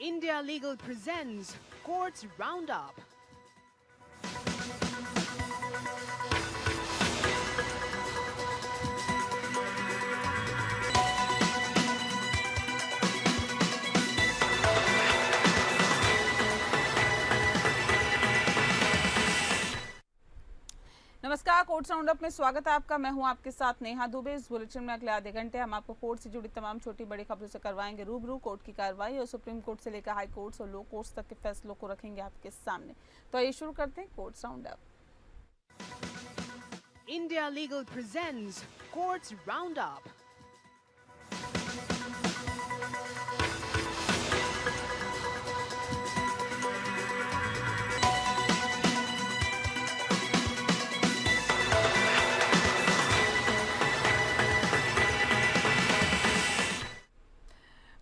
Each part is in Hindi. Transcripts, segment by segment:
India Legal presents Courts Roundup. नमस्कार, कोर्ट्स राउंडअप में स्वागत है आपका। मैं हूं आपके साथ नेहा दुबे। इस बुलेटिन में अगले आधे घंटे हम आपको कोर्ट से जुड़ी तमाम छोटी बड़ी खबरों से करवाएंगे रूबरू। कोर्ट की कार्रवाई और सुप्रीम कोर्ट से लेकर हाई कोर्ट्स और लो कोर्ट्स तक के फैसलों को रखेंगे आपके सामने। तो आइए शुरू करते हैं courts roundup. India Legal presents Courts Roundup.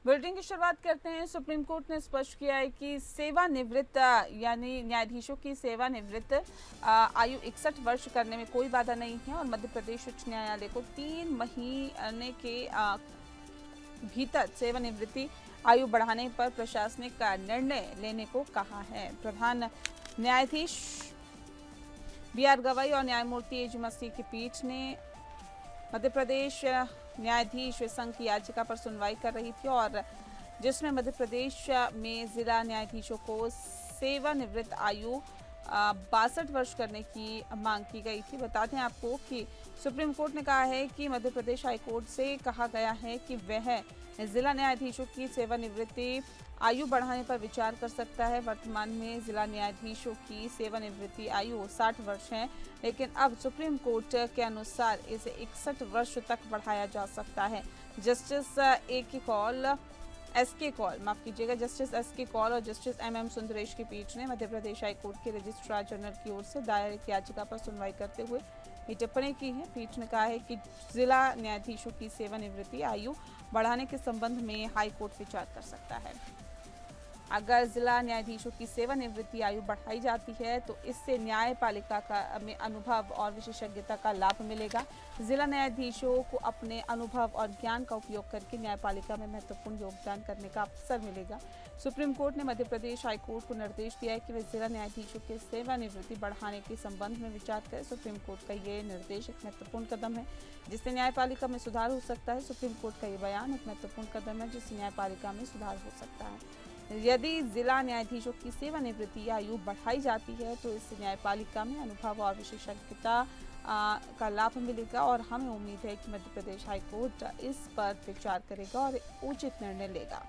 Bulletin की शुरुआत करते हैं। सुप्रीम कोर्ट ने स्पष्ट किया है कि सेवानिवृत्त यानी न्यायाधीशों की सेवानिवृत्त आयु 61 वर्ष करने में कोई बाधा नहीं है और मध्य प्रदेश उच्च न्यायालय को 3 महीने के भीतर सेवानिवृत्ति आयु बढ़ाने पर प्रशासनिक निर्णय लेने को कहा है। प्रधान न्यायाधीश BR गवाई और न्यायमूर्ति AG मसीह की पीठ ने मध्य प्रदेश न्यायाधीश संघ की याचिका पर सुनवाई कर रही थी और जिसमें मध्य प्रदेश में जिला न्यायाधीशों को सेवानिवृत्त आयु 62 वर्ष करने की मांग की गई थी। बता दें आपको कि सुप्रीम कोर्ट ने कहा है कि मध्य प्रदेश हाई कोर्ट से कहा गया है कि वह जिला न्यायाधीशों की सेवानिवृत्ति आयु बढ़ाने पर विचार कर सकता है। वर्तमान में जिला न्यायाधीशों की सेवानिवृत्ति आयु 60 वर्ष है, लेकिन अब सुप्रीम कोर्ट के अनुसार इसे 61 वर्ष तक बढ़ाया जा सकता है। जस्टिस जस्टिस SK कौल और जस्टिस MM सुंदरेश की पीठ ने मध्य प्रदेश हाई कोर्ट के रजिस्ट्रार जनरल की ओर से दायर एक याचिका पर सुनवाई करते हुए ये टिप्पणी की है। पीठ ने कहा है कि जिला न्यायाधीशों की सेवानिवृत्ति आयु बढ़ाने के संबंध में हाई कोर्ट विचार कर सकता है। अगर जिला न्यायाधीशों की सेवानिवृत्ति आयु बढ़ाई जाती है तो इससे न्यायपालिका में अनुभव और विशेषज्ञता का लाभ मिलेगा। जिला न्यायाधीशों को अपने अनुभव और ज्ञान का उपयोग करके न्यायपालिका में महत्वपूर्ण योगदान करने का अवसर मिलेगा। सुप्रीम कोर्ट ने मध्य प्रदेश हाई कोर्ट को निर्देश दिया है कि वे जिला न्यायाधीशों की सेवानिवृत्ति बढ़ाने के संबंध में विचार करें। सुप्रीम कोर्ट का ये निर्देश एक महत्वपूर्ण कदम है जिससे न्यायपालिका में सुधार हो सकता है। सुप्रीम कोर्ट का ये बयान एक महत्वपूर्ण कदम है जिससे न्यायपालिका में सुधार हो सकता है। यदि जिला न्यायाधीशों की सेवानिवृत्ति आयु बढ़ाई जाती है तो इससे न्यायपालिका में अनुभव और विशेषज्ञता का लाभ मिलेगा और हमें उम्मीद है कि मध्य प्रदेश हाई कोर्ट इस पर विचार करेगा और उचित निर्णय लेगा।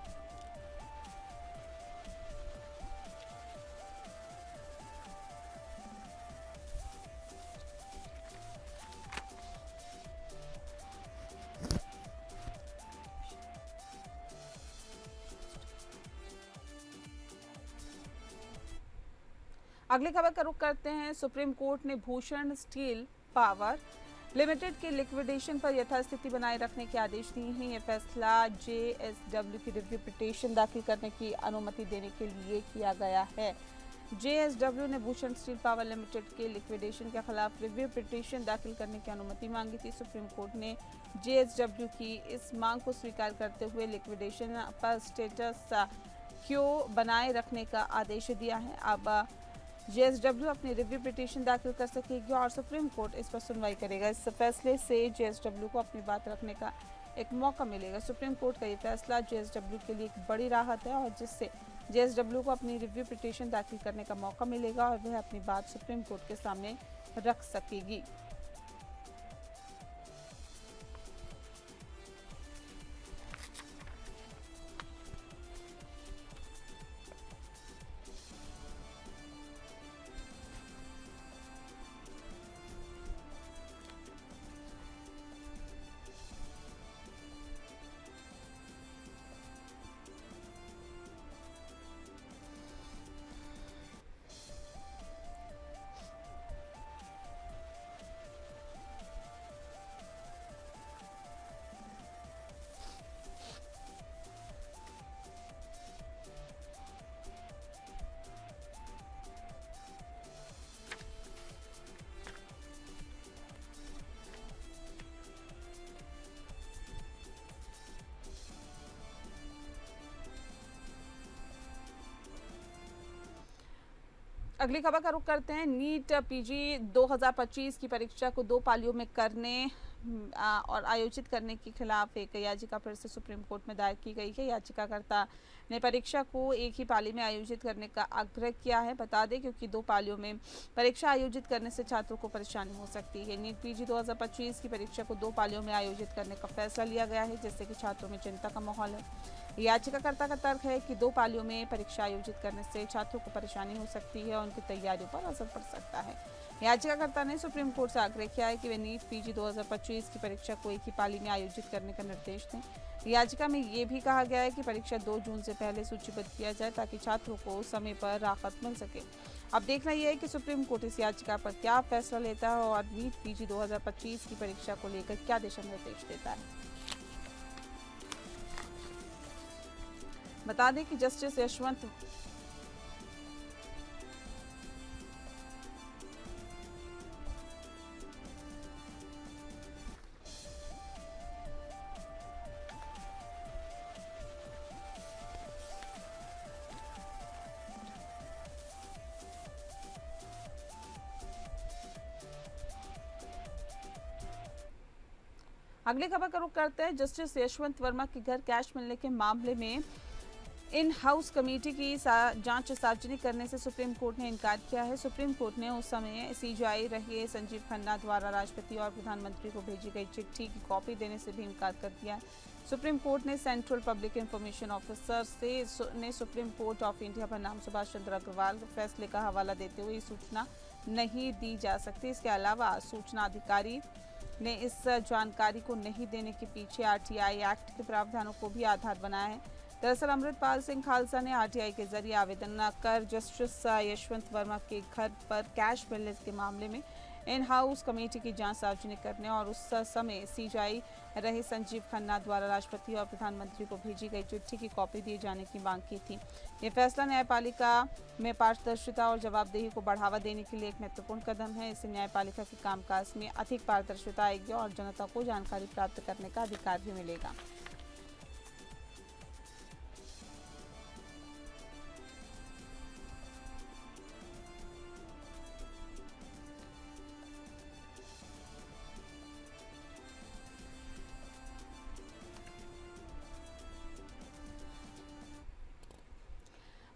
अगली खबर का रुख करते हैं। सुप्रीम कोर्ट ने भूषण स्टील पावर लिमिटेड के लिक्विडेशन पर यथास्थिति बनाए रखने के आदेश दिए हैं। यह फैसला JSW की रिव्यू पिटीशन दाखिल करने की अनुमति देने के लिए किया गया है। JSW ने भूषण स्टील पावर लिमिटेड के लिक्विडेशन के खिलाफ रिव्यू पिटीशन दाखिल करने की अनुमति मांगी थी। सुप्रीम कोर्ट ने JSW की इस मांग को स्वीकार करते हुए लिक्विडेशन पर स्टेटस क्यों बनाए रखने का आदेश दिया है। अब JSW अपनी रिव्यू पिटीशन दाखिल कर सकेगी और सुप्रीम कोर्ट इस पर सुनवाई करेगा। इस फैसले से JSW को अपनी बात रखने का एक मौका मिलेगा। सुप्रीम कोर्ट का ये फैसला JSW के लिए एक बड़ी राहत है और जिससे JSW को अपनी रिव्यू पिटीशन दाखिल करने का मौका मिलेगा और वह अपनी बात सुप्रीम कोर्ट के सामने रख सकेगी। अगली खबर का रुख करते हैं। नीट पीजी 2025 की परीक्षा को 2 पालियों में करने और आयोजित करने के खिलाफ एक याचिका फिर से सुप्रीम कोर्ट में दायर की गई है। याचिकाकर्ता ने परीक्षा को एक ही पाली में आयोजित करने का आग्रह किया है। बता दें क्योंकि 2 पालियों में परीक्षा आयोजित करने से छात्रों को परेशानी हो सकती है। नीट पीजी 2025 की परीक्षा को 2 पालियों में आयोजित करने का फैसला लिया गया है, जिससे कि छात्रों में चिंता का माहौल है। याचिकाकर्ता का तर्क है कि 2 पालियों में परीक्षा आयोजित करने से छात्रों को परेशानी हो सकती है और उनकी तैयारियों पर असर पड़ सकता है। याचिकाकर्ता ने सुप्रीम कोर्ट से आग्रह किया है कि वे नीट पीजी 2025 की परीक्षा को एक ही पाली में आयोजित करने का निर्देश दें। याचिका में ये भी कहा गया है कि परीक्षा 2 जून से पहले सूचीबद्ध किया जाए ताकि छात्रों को समय पर राहत मिल सके। अब देखना यह है कि सुप्रीम कोर्ट इस याचिका पर क्या फैसला लेता है और नीट पीजी 2025 की परीक्षा को लेकर क्या दिशा निर्देश देता है। बता दें कि जस्टिस यशवंत अगली खबर का रुख करते हैं। जस्टिस यशवंत वर्मा के घर कैश मिलने के मामले में इन हाउस कमेटी की जांच सार्वजनिक करने से सुप्रीम कोर्ट ने इनकार किया है। सुप्रीम कोर्ट ने उस समय सीजीआई रहे संजीव खन्ना द्वारा राष्ट्रपति और प्रधानमंत्री को भेजी गई चिट्ठी की कॉपी देने से भी इनकार कर दिया है। सुप्रीम कोर्ट ने सेंट्रल पब्लिक इंफॉर्मेशन ऑफिसर ने सुप्रीम कोर्ट ऑफ इंडिया पर नाम सुभाष चंद्र अग्रवाल के फैसले का हवाला देते हुए सूचना नहीं दी जा सकती। इसके अलावा सूचना अधिकारी ने इस जानकारी को नहीं देने के पीछे आरटीआई एक्ट के प्रावधानों को भी आधार बनाया है। दरअसल अमृतपाल सिंह खालसा ने आरटीआई के जरिए आवेदन कर जस्टिस यशवंत वर्मा के घर पर कैश मिलने के मामले में इन हाउस कमेटी की जांच सार्वजनिक करने और उस समय सीजीआई रहे संजीव खन्ना द्वारा राष्ट्रपति और प्रधानमंत्री को भेजी गई चिट्ठी की कॉपी दिए जाने की मांग की थी। ये फैसला न्यायपालिका में पारदर्शिता और जवाबदेही को बढ़ावा देने के लिए एक महत्वपूर्ण कदम है। इससे न्यायपालिका के कामकाज में अधिक पारदर्शिता आएगी और जनता को जानकारी प्राप्त करने का अधिकार भी मिलेगा।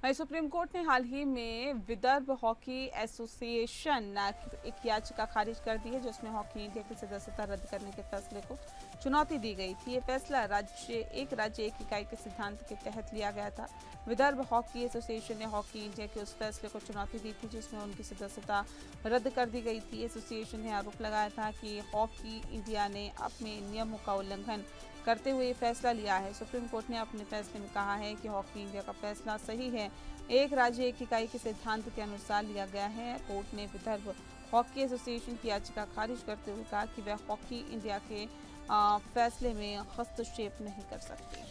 वहीं सुप्रीम कोर्ट ने हाल ही में विदर्भ हॉकी एसोसिएशन एक याचिका खारिज कर दी है, जिसमें हॉकी इंडिया की सदस्यता रद्द करने के फैसले को चुनौती दी गई थी। ये फैसला एक राज्य एक इकाई के सिद्धांत के तहत लिया गया था। विदर्भ हॉकी एसोसिएशन ने हॉकी इंडिया के उस फैसले को चुनौती दी थी जिसमें उनकी सदस्यता रद्द कर दी गई थी। एसोसिएशन ने आरोप लगाया था कि हॉकी इंडिया ने अपने नियमों का उल्लंघन करते हुए फैसला लिया है। सुप्रीम कोर्ट ने अपने फैसले में कहा है कि हॉकी इंडिया का फैसला सही है, एक राज्य एक इकाई के सिद्धांत के अनुसार लिया गया है। कोर्ट ने विदर्भ हॉकी एसोसिएशन की याचिका खारिज करते हुए कहा कि वह हॉकी इंडिया के फैसले में हस्तक्षेप नहीं कर सकती।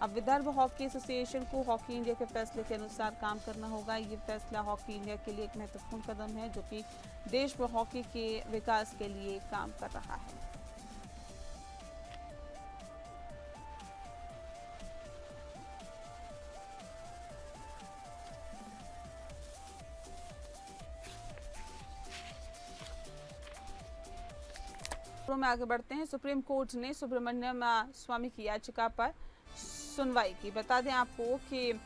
अब विदर्भ हॉकी एसोसिएशन को हॉकी इंडिया के फैसले के अनुसार काम करना होगा। ये फैसला हॉकी इंडिया के लिए एक महत्वपूर्ण कदम है जो कि देश में हॉकी के विकास के लिए काम कर रहा है। में आगे बढ़ते हैं। सुप्रीम कोर्ट ने सुब्रमण्यम स्वामी की याचिका पर सुनवाई की। बता दें आपको कि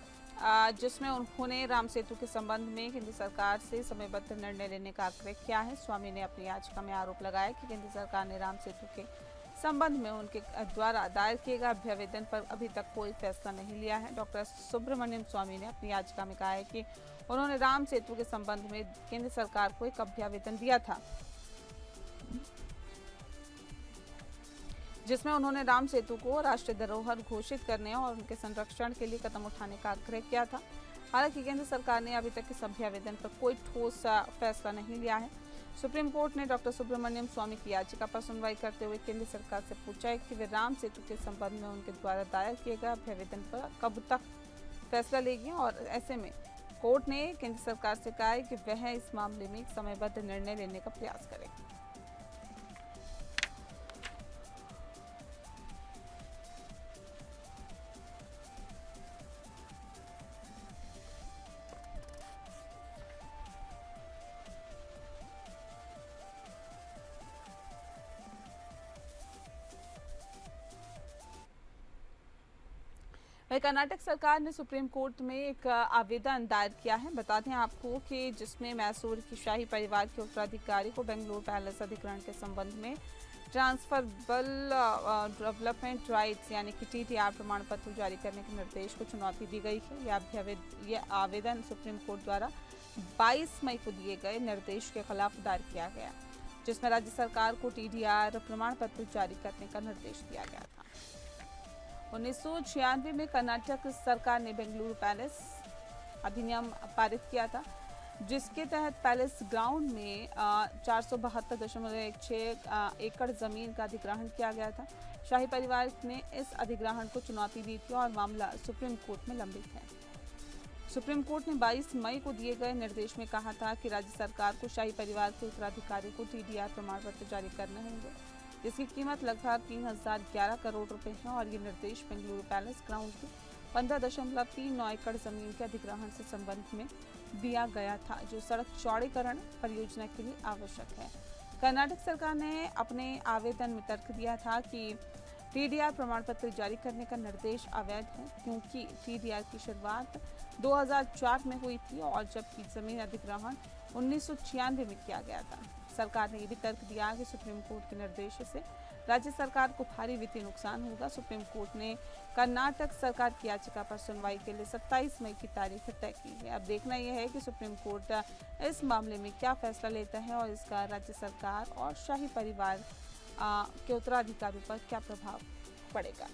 जिसमें उन्होंने राम सेतु के संबंध में केंद्र सरकार से समयबद्ध निर्णय लेने का आग्रह किया है। स्वामी ने अपनी याचिका में आरोप लगाया कि केंद्र सरकार ने राम सेतु के संबंध में उनके द्वारा दायर किए गए अभ्यावेदन पर अभी तक कोई फैसला नहीं लिया है। डॉक्टर सुब्रमण्यम स्वामी ने अपनी याचिका में कहा है कि उन्होंने राम सेतु के संबंध में केंद्र सरकार को एक अभ्यावेदन दिया था, जिसमें उन्होंने राम सेतु को राष्ट्रीय धरोहर घोषित करने और उनके संरक्षण के लिए कदम उठाने का आग्रह किया था। हालांकि केंद्र सरकार ने अभी तक इस अभ्यावेदन पर कोई ठोस फैसला नहीं लिया है। सुप्रीम कोर्ट ने डॉक्टर सुब्रमण्यम स्वामी की याचिका पर सुनवाई करते हुए केंद्र सरकार से पूछा है कि वे राम सेतु के संबंध में उनके द्वारा दायर किए गए अभ्यावेदन पर कब तक फैसला लेगी और ऐसे में कोर्ट ने केंद्र सरकार से कहा है कि वह इस मामले में एक समयबद्ध निर्णय लेने का प्रयास करे। वही कर्नाटक सरकार ने सुप्रीम कोर्ट में एक आवेदन दायर किया है। बता दें आपको कि जिसमें मैसूर की शाही परिवार के उत्तराधिकारी को बेंगलुरु पैलेस अधिग्रहण के संबंध में ट्रांसफरेबल डेवलपमेंट राइट्स यानी कि TDR प्रमाण पत्र जारी करने के निर्देश को चुनौती दी गई है। यह आवेदन सुप्रीम कोर्ट द्वारा 22 मई को दिए गए निर्देश के खिलाफ दायर किया गया, जिसमें राज्य सरकार को TDR प्रमाण पत्र जारी करने का निर्देश दिया गया था। 1996 में कर्नाटक सरकार ने बेंगलुरु पैलेस अधिनियम पारित किया था, जिसके तहत पैलेस ग्राउंड में 472.16 एकड़ जमीन का अधिग्रहण किया गया था। शाही परिवार ने इस अधिग्रहण को चुनौती दी थी और मामला सुप्रीम कोर्ट में लंबित है। सुप्रीम कोर्ट ने 22 मई को दिए गए निर्देश में कहा था कि राज्य सरकार को शाही परिवार के उत्तराधिकारी को TDR प्रमाण पत्र जारी करने होंगे, जिसकी कीमत लगभग 3011 करोड़ रुपए है और ये निर्देश बेंगलुरु पैलेस ग्राउंड के 15.39 एकड़ जमीन के अधिग्रहण से संबंध में दिया गया था, जो सड़क चौड़ीकरण परियोजना के लिए आवश्यक है। कर्नाटक सरकार ने अपने आवेदन में तर्क दिया था कि TDR प्रमाण पत्र जारी करने का निर्देश अवैध है, क्योंकि TDR की शुरुआत 2004 में हुई थी और जबकि जमीन अधिग्रहण 1996 में किया गया था। सरकार ने यह भी तर्क दिया कि सुप्रीम कोर्ट के निर्देश से राज्य सरकार को भारी वित्तीय नुकसान होगा। सुप्रीम कोर्ट ने कर्नाटक सरकार की याचिका पर सुनवाई के लिए 27 मई की तारीख तय की है। अब देखना यह है कि सुप्रीम कोर्ट इस मामले में क्या फैसला लेता है और इसका राज्य सरकार और शाही परिवार के उत्तराधिकारियों पर क्या प्रभाव पड़ेगा।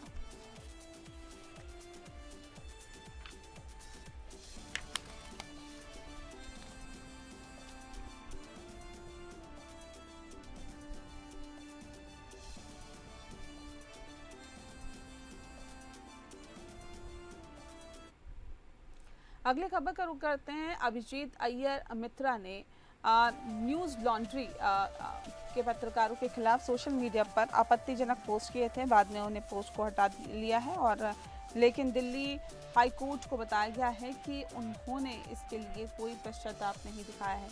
अगली खबर का रुख करते हैं। अभिजीत अय्यर मित्रा ने न्यूज़ लॉन्ड्री के पत्रकारों के खिलाफ सोशल मीडिया पर आपत्तिजनक पोस्ट किए थे। बाद में उन्हें पोस्ट को हटा लिया है और लेकिन दिल्ली हाई कोर्ट को बताया गया है कि उन्होंने इसके लिए कोई पश्चाताप नहीं दिखाया है।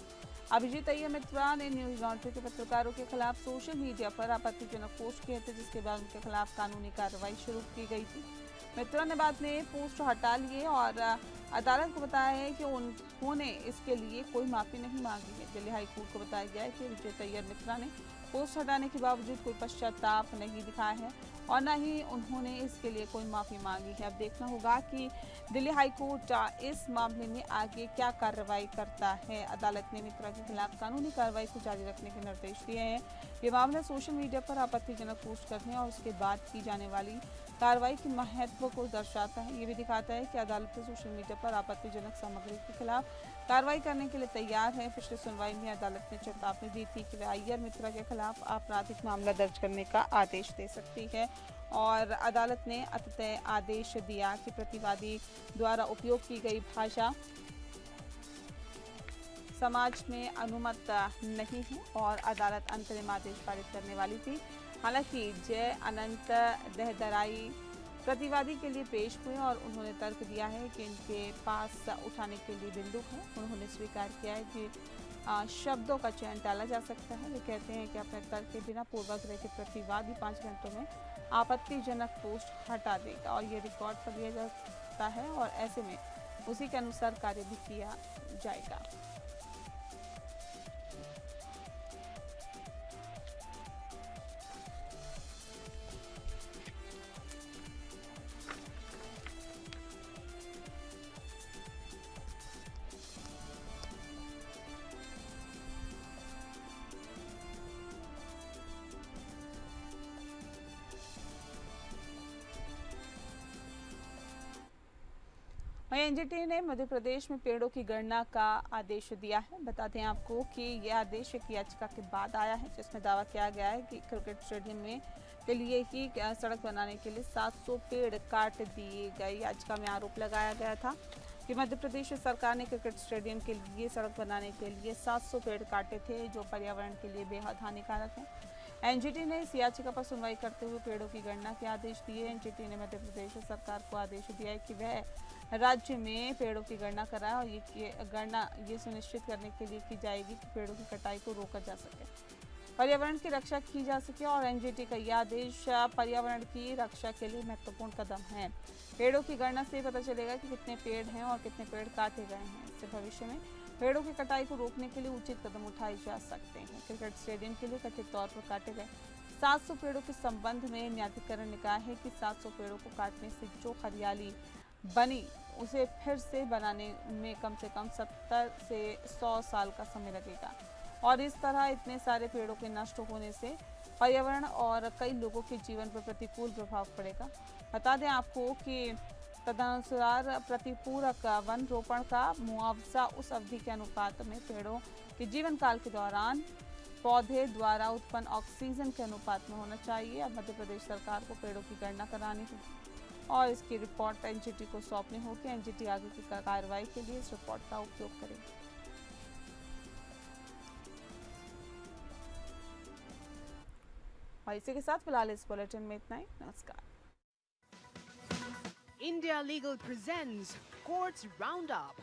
अभिजीत अय्यर मित्रा ने न्यूज़ लॉन्ड्री के पत्रकारों के खिलाफ सोशल मीडिया पर आपत्तिजनक पोस्ट किए थे, जिसके बाद उनके खिलाफ कानूनी कार्रवाई शुरू की गई थी। मित्रा ने बाद में पोस्ट हटा लिए और अदालत को बताया है कि उन्होंने इसके लिए कोई माफ़ी नहीं मांगी है। दिल्ली हाई कोर्ट को बताया गया है कि अभिजीत अय्यर मित्रा ने पोस्ट हटाने के बावजूद कोई पश्चाताप नहीं दिखाया है और न ही उन्होंने इसके लिए कोई माफ़ी मांगी है। अब देखना होगा कि दिल्ली हाई कोर्ट इस मामले में आगे क्या कार्रवाई करता है। अदालत ने मित्रा के खिलाफ कानूनी कार्रवाई को जारी रखने के निर्देश दिए हैं। ये मामला सोशल मीडिया पर आपत्तिजनक पोस्ट करने और उसके बाद की जाने वाली कार्रवाई के महत्व को दर्शाता है। ये भी दिखाता है कि अदालत सोशल मीडिया पर आपत्तिजनक सामग्री के खिलाफ कार्रवाई करने के लिए तैयार है। पिछली सुनवाई में अदालत ने चेतावनी दी थी कि वह अय्यर मित्रा के खिलाफ आपराधिक मामला दर्ज करने का आदेश दे सकती है और अदालत ने अंततः आदेश दिया कि प्रतिवादी द्वारा उपयोग की गई भाषा समाज में अनुमत नहीं है और अदालत अंतरिम आदेश पारित करने वाली थी। हालांकि जय अनंत देहदराई प्रतिवादी के लिए पेश हुए और उन्होंने तर्क दिया है कि इनके पास उठाने के लिए बंदूक है। उन्होंने स्वीकार किया है कि शब्दों का चयन टाला जा सकता है। वे कहते हैं कि अपने तर्क के बिना पूर्वाग्रह के प्रतिवादी 5 घंटों में आपत्तिजनक पोस्ट हटा देगा और ये रिकॉर्ड कर लिया जाता है और ऐसे में उसी के अनुसार कार्य भी किया जाएगा। वहीं एनजीटी ने मध्य प्रदेश में पेड़ों की गणना का आदेश दिया है। बताते हैं आपको कि यह आदेश एक याचिका के बाद आया है, जिसमें दावा किया गया है कि क्रिकेट स्टेडियम में के लिए ही सड़क बनाने के लिए 700 पेड़ काट दिए गए। याचिका में आरोप लगाया गया था कि मध्य प्रदेश सरकार ने क्रिकेट स्टेडियम के लिए सड़क बनाने के लिए 700 पेड़ काटे थे, जो पर्यावरण के लिए बेहद हानिकारक है। एनजीटी ने इस याचिका पर सुनवाई करते हुए पेड़ों की गणना के आदेश दिए। एनजीटी ने मध्य प्रदेश सरकार को आदेश दिया है कि वह राज्य में पेड़ों की गणना कराए और ये गणना ये सुनिश्चित करने के लिए की जाएगी कि पेड़ों की कटाई को रोका जा सके। पर्यावरण की रक्षा की जा सके और एनजीटी का यह आदेश पर्यावरण की रक्षा के लिए महत्वपूर्ण कदम है। पेड़ों की गणना से पता चलेगा कि कितने पेड़ हैं और कितने पेड़ काटे गए हैं। इससे भविष्य में पेड़ों की कटाई को रोकने के लिए उचित कदम उठाए जा सकते हैं। क्रिकेट स्टेडियम के लिए कथित तौर पर काटे गए 700 पेड़ों के संबंध में न्यायाधिकरण ने कहा है कि 700 पेड़ों को काटने से जो हरियाली बनी उसे फिर से बनाने में कम से कम 70 से 100 साल का समय लगेगा और इस तरह इतने सारे पेड़ों के नष्ट होने से पर्यावरण और कई लोगों के जीवन पर प्रतिकूल प्रभाव पड़ेगा। बता दें आपको कि तदनुसार प्रतिपूरक वन रोपण का मुआवजा उस अवधि के अनुपात में पेड़ों के जीवन काल के दौरान पौधे द्वारा उत्पन्न ऑक्सीजन के अनुपात में होना चाहिए। अब मध्य प्रदेश सरकार को पेड़ों की गणना करानी होगी और इसकी रिपोर्ट एनजीटी को सौंपनी होगी। एनजीटी आगे की कार्रवाई के लिए इस रिपोर्ट का उपयोग करेगी। और इसी के साथ फिलहाल इस बुलेटिन में इतना ही। नमस्कार। India Legal presents Courts Roundup.